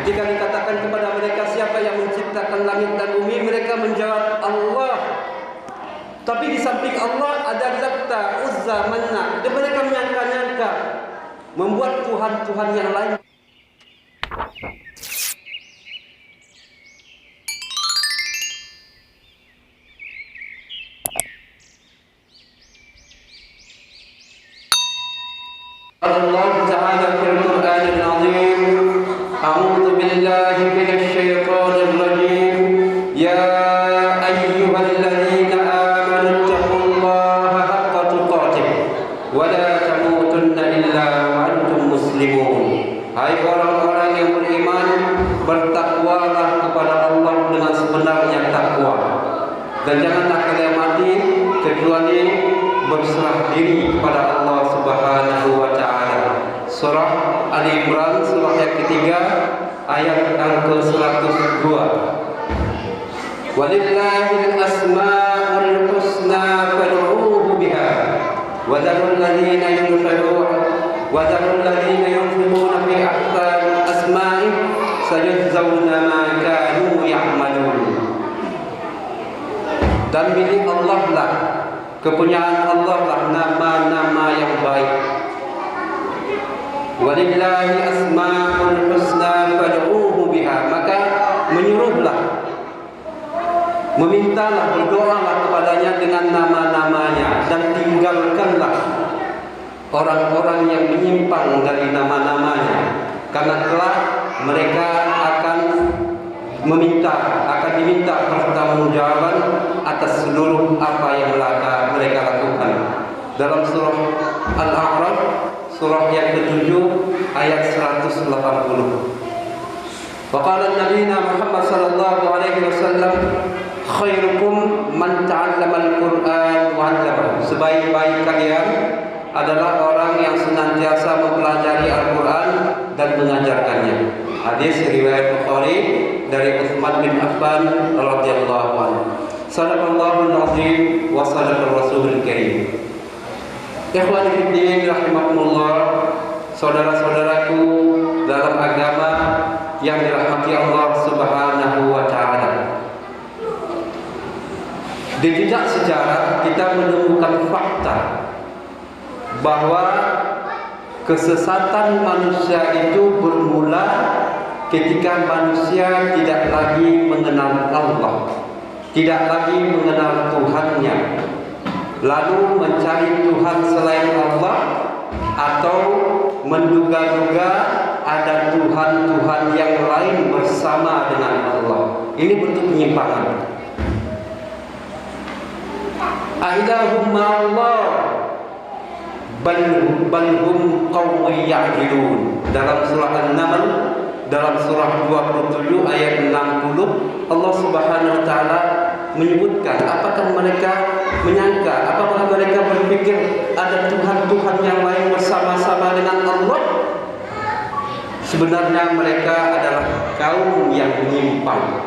Ketika dikatakan kepada mereka siapa yang menciptakan langit dan bumi, mereka menjawab Allah. Tapi di samping Allah ada Latta, Uzza, Manna. Dan mereka menyangka-nyangka membuat Tuhan-Tuhan yang lain. Allah Ta'ala fil Qur'anil Azim, A'udzu billahi minasy syaithanir rajim. Ya ayyuhalladzina amanu taqullaha haqqa tuqatih wa la tamutunna illa wa antum muslimun. Hai orang-orang yang beriman, bertakwalah kepada Allah dengan sebenarnya takwa, dan janganlah kalian mati kecuali berserah diri kepada Allah Subhanahu wa taala. Surah Ali Imran, surah yang ketiga, ayat yang ke-102. Walillahil asmaul husna fad'uuhu biha wa dharul ladzina yunfiquna fi ahsanil asma'i sayajzauna ma kanu ya'malun. Dan milik Allah lah, kepunyaan Allah lah nama-nama yang baik. Walillahi asmaul husna fad'uuhu biha, maka menyuruhlah, memintalah, berdoalah kepadanya dengan nama-namanya, dan tinggalkanlah orang-orang yang menyimpang dari nama-namanya, karena kelak mereka akan diminta pertanggungjawaban atas seluruh apa yang mereka lakukan. Dalam surah Al-A'raf, surah yang ke-7 ayat 180. Wa qala Nabi Muhammad sallallahu alaihi wasallam, khairukum man ta'allama al-Qur'an wa 'allamahu. Sebaik-baik kalian adalah orang yang senantiasa mempelajari Al-Quran dan mengajarkannya. Hadis riwayat Bukhari dari Utsman bin Affan radhiyallahu anhu. Shadaqallahul azim wa shadaqar rasulul karim. Ikhwani fid din rahimakumullah, saudara-saudaraku dalam agama yang dirahmati Allah Subhanahu wa taala. Di jejak sejarah kita menemukan fakta bahwa kesesatan manusia itu bermula ketika manusia tidak lagi mengenal Allah, tidak lagi mengenal Tuhannya, lalu mencari Tuhan selain Allah, atau menduga-duga ada Tuhan-Tuhan yang lain bersama dengan Allah. Ini bentuk penyimpangan. Aidahum ma'allah balhum qaumun ya'dilun. Dalam surah An-Naml, dalam surah 27 ayat 60, Allah Subhanahu wa taala menyebutkan, apakah mereka menyangka, apakah mereka berpikir ada Tuhan-Tuhan yang lain bersama-sama dengan Allah? Sebenarnya mereka adalah kaum yang menyimpang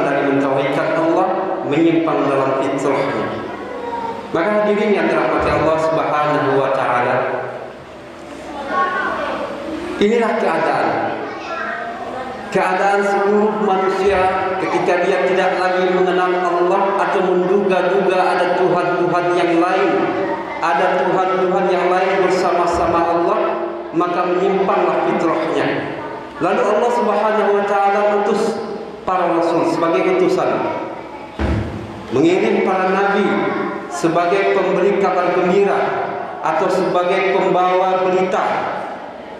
dari mentauhidkan Allah, menyimpang dalam fitrahnya. Maka hadirin yang dirahmati Allah Subhanahu wa taala, inilah keadaan seluruh manusia ketika dia tidak lagi mengenal Allah atau menduga-duga ada Tuhan-Tuhan yang lain, ada Tuhan-Tuhan yang lain bersama-sama Allah, maka menyimpanglah fitrahnya. Lalu Allah Subhanahu wa taala utus para rasul sebagai utusan, mengirim para nabi sebagai pemberi kabar gembira atau sebagai pembawa berita,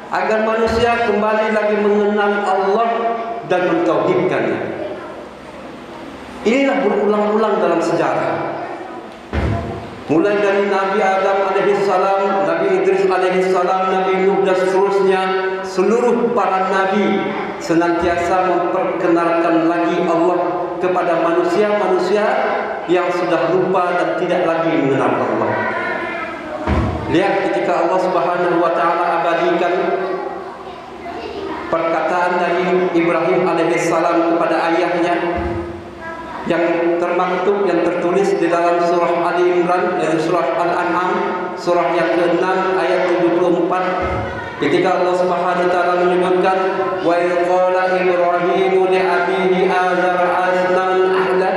agar manusia kembali lagi mengenal Allah dan mentauhidkannya. Inilah berulang-ulang dalam sejarah. Mulai dari Nabi Adam alaihissalam, Nabi Idris alaihissalam, Nabi Nuh dan seterusnya, seluruh para nabi senantiasa memperkenalkan lagi Allah kepada manusia-manusia yang sudah lupa dan tidak lagi mengenal Allah. Lihat ketika Allah Subhanahu wa taala abadikan perkataan dari Ibrahim alaihissalam kepada ayahnya, yang termaktub, yang tertulis di dalam surah Ali Imran dan surah Al-An'am, surah yang ke-6 ayat 74. Ketika Allah Subhanahu wa taala menyebutkan wa qala Ibrahim li abihi azar asnan ahla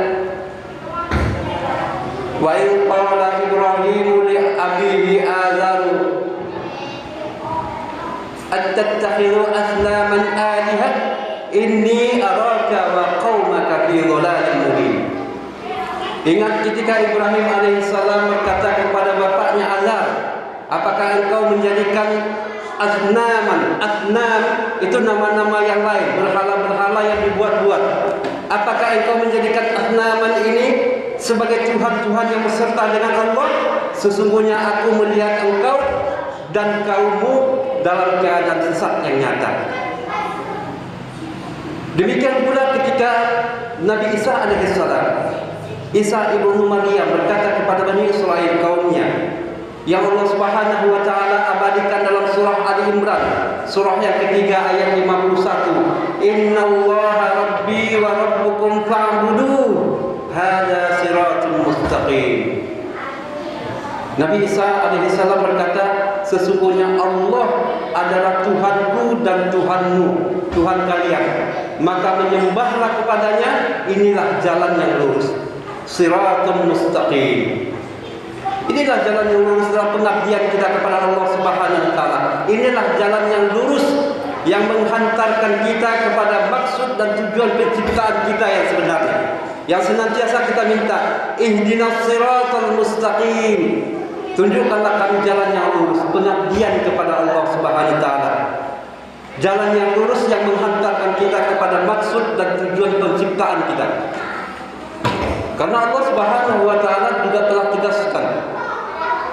wa qala Ibrahim li abihi azar attattakhidhu aslaman aliha inni araka wa qaumaka fi dhalalin mubin. Ingat ketika Ibrahim alaihissalam berkata kepada bapaknya Azar, apakah engkau menjadikan asnaman? Asnam itu nama-nama yang lain, berhala-berhala yang dibuat-buat. Apakah engkau menjadikan asnaman ini sebagai Tuhan-Tuhan yang beserta dengan Allah? Sesungguhnya aku melihat engkau dan kaummu dalam keadaan sesat yang nyata. Demikian pula ketika Nabi Isa alaihissalam, Isa ibnu Maryam berkata kepada Bani Israel kaumnya, yang Allah Subhanahu wa taala abadikan dalam surah Ali Imran, surah yang ketiga ayat 51. Innallaha rabbi wa rabbukum fa'buduh, hadza siratun mustaqim. Nabi Isa alaihissalam berkata, sesungguhnya Allah adalah Tuhanku dan Tuhanmu, Tuhan kalian. Maka menyembahlah kepadanya, inilah jalan yang lurus. Siratun mustaqim. Inilah jalan yang lurus dalam pengabdian kita kepada Allah Subhanahu wa taala. Inilah jalan yang lurus yang menghantarkan kita kepada maksud dan tujuan penciptaan kita yang sebenarnya. Yang senantiasa kita minta, ihdinas siratal mustaqim. Tunjukkanlah kami jalan yang lurus, pengabdian kepada Allah Subhanahu wa taala. Jalan yang lurus yang menghantarkan kita kepada maksud dan tujuan penciptaan kita. Karena Allah Subhanahu wa taala juga telah tegaskan,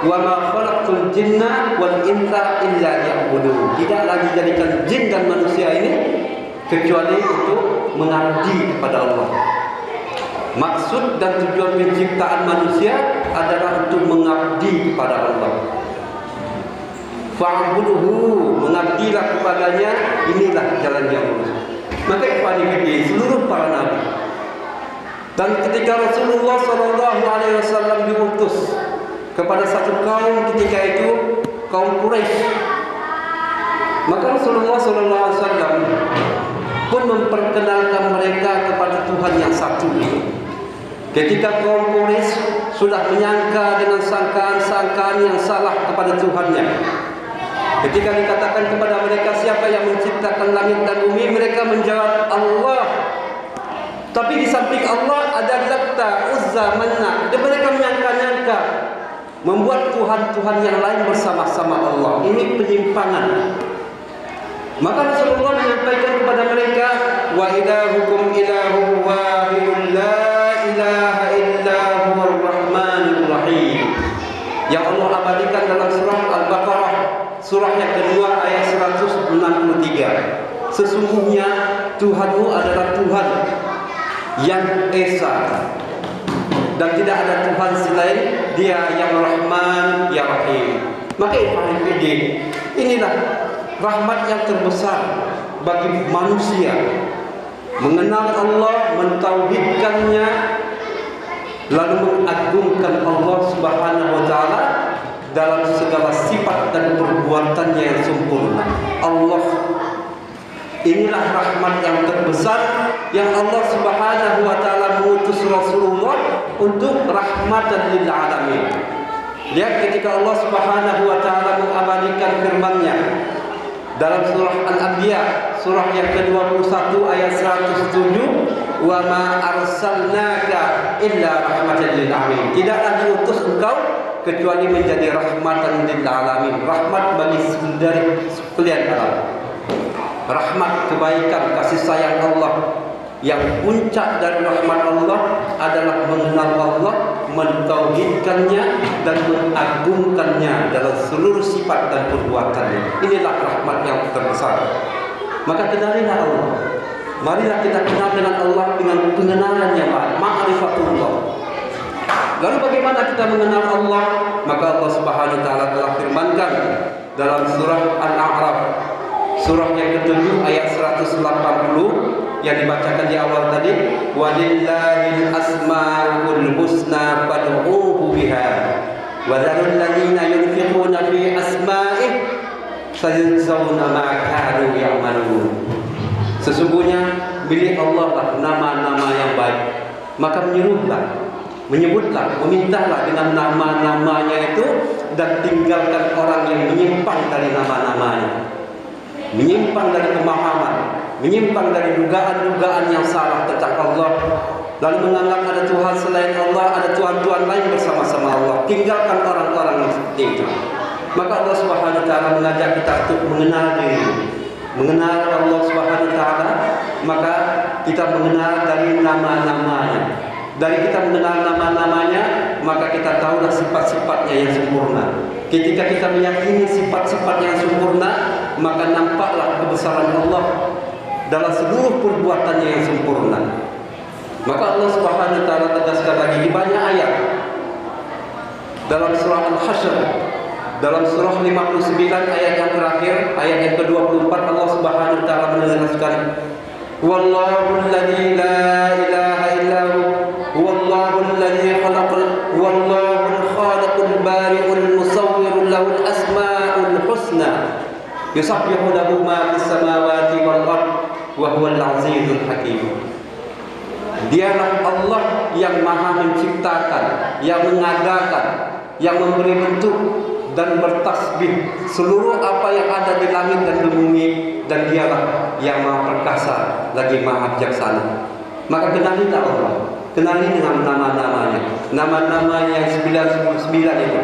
wa ma khalaqtul jinna wal insa illa liya'budun. Tidaklah dijadikan jin dan manusia ini kecuali untuk mengabdi kepada Allah. Maksud dan tujuan penciptaan manusia adalah untuk mengabdi kepada Allah. Fa'buduhu, mengabdilah kepadanya, inilah jalan yang lurus. Maka ikhwani fillah, seluruh para nabi. Dan ketika Rasulullah SAW diutus kepada satu kaum ketika itu kaum Quraisy, maka Rasulullah SAW pun memperkenalkan mereka kepada Tuhan yang satu. Ketika kaum Quraisy sudah menyangka dengan sangkaan-sangkaan yang salah kepada Tuhannya, ketika dikatakan kepada mereka siapa yang menciptakan langit dan bumi, mereka menjawab Allah. Tapi di samping Allah ada Latta, Uzza, Manna. Dan mereka menyangka-nyangka membuat Tuhan-Tuhan yang lain bersama-sama Allah. Ini penyimpangan. Maka Rasulullah menyampaikan kepada mereka, wa ilahukum ilahu wahidun la ilaha illa huwar rahmanur rahim. Yang Allah abadikan dalam surah Al-Baqarah, surah yang kedua ayat 163. Sesungguhnya Tuhanmu adalah Tuhan yang esa dan tidak ada Tuhan selain Dia yang Rahman, yang Rahim. Maka inilah rahmat yang terbesar bagi manusia, mengenal Allah, mentauhidkannya, lalu mengagungkan Allah Subhanahu wa taala dalam segala sifat dan perbuatannya yang sempurna. Allah, inilah rahmat yang terbesar yang Allah Subhanahu wa taala mengutus Rasulullah untuk rahmatan lil alamin. Lihat ketika Allah Subhanahu wa taala mengabadikan firman-Nya dalam surah Al-Anbiya, surah yang ke-21 ayat 107, wa ma arsalnaka illa rahmatan lil alamin. Tidaklah diutus engkau kecuali menjadi rahmatan lil alamin, rahmat bagi sekalian alam. Rahmat, kebaikan, kasih sayang Allah. Yang puncak dari rahmat Allah adalah mengenal Allah, mentauhidkannya dan mengagungkannya dalam seluruh sifat dan perbuatannya. Inilah rahmat yang terbesar. Maka kenalilah Allah. Marilah kita kenal dengan Allah dengan pengenalan yang baik, ma'rifatullah. Lalu bagaimana kita mengenal Allah? Maka Allah Subhanahu wa taala telah firmankan dalam surah Al-A'raf, surah yang ke-7 ayat 180 yang dibacakan di awal tadi, walillahil asmaul husna fad'uuhu biha wa dzarul ladzina yunfiquna fi asma'ih sayajzauna ma kanu ya'malun. Sesungguhnya milik Allah lah nama-nama yang baik. Maka menyebutlah, memintalah dengan nama-namanya itu, dan tinggalkan orang yang menyimpang dari nama-namanya, menyimpang dari pemahaman, menyimpang dari dugaan-dugaan yang salah tentang Allah, lalu menganggap ada Tuhan selain Allah, ada Tuhan-Tuhan lain bersama-sama Allah. Tinggalkan orang-orang yang seperti itu. Maka Allah Subhanahu wa taala mengajak kita untuk mengenal diri, mengenal Allah Subhanahu wa taala. Maka kita mengenal dari nama-namanya. Dari kita mengenal nama-namanya, maka kita tahulah sifat-sifatnya yang sempurna. Ketika kita meyakini sifat-sifat yang sempurna, maka nampaklah kebesaran Allah dalam seluruh perbuatannya yang sempurna. Maka Allah Subhanahu wa taala tegaskan lagi di banyak ayat. Dalam surah Al-Hasyr, dalam surah 59 ayat yang terakhir, ayat yang ke-24, Allah Subhanahu wa taala menegaskan, Wallahu alladzi la ilaha illa huwallahu alladzi wallahul khaliqul bari'ul musawwirul lahul asmaul husna yusabbihu lahu ma fis samawati wal ardh wa huwal azizul hakim. Dialah Allah yang maha menciptakan, yang mengadakan, yang memberi bentuk dan bertasbih seluruh apa yang ada di langit dan di bumi, dan dialah yang maha perkasa lagi maha bijaksana. Maka kenalilah Allah, kenali dengan nama-namanya, nama-nama yang 99 itu.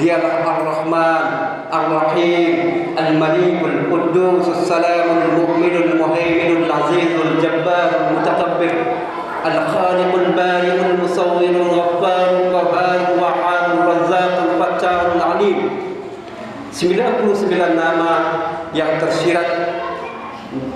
Dialah Ar-Rahman, Ar-Rahim, Al-Malikul Quddus, As-Salamul Mu'minul Muhaiminul Azizul Jabbarul Mutakabbir, Al-Khaliqul Bari'ul Musawwirul Ghaffarul Qahharul Wahhabul Razzaqul Fattarul Alim. 99 nama yang tersirat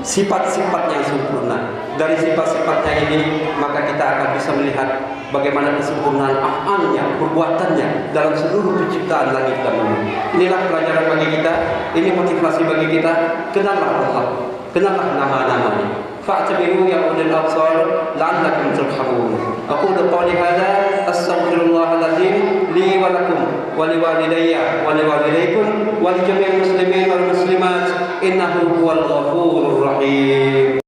sifat-sifat yang sempurna. Dari sifat-sifatnya ini, maka kita akan bisa melihat bagaimana kesempurnaan af'alnya, perbuatannya dalam seluruh penciptaan langit dan bumi. Inilah pelajaran bagi kita, ini motivasi bagi kita. Kenallah Allah, kenallah nama-namanya. Fa'tabiru ya ulil absar la'allakum turhamun. Aqulu qawli hadza astaghfirullah al-azim li wa lakum wa liwalidayya wa liwalidaykum wa li jami'il muslimin wal muslimat innahu huwal ghafurur rahim.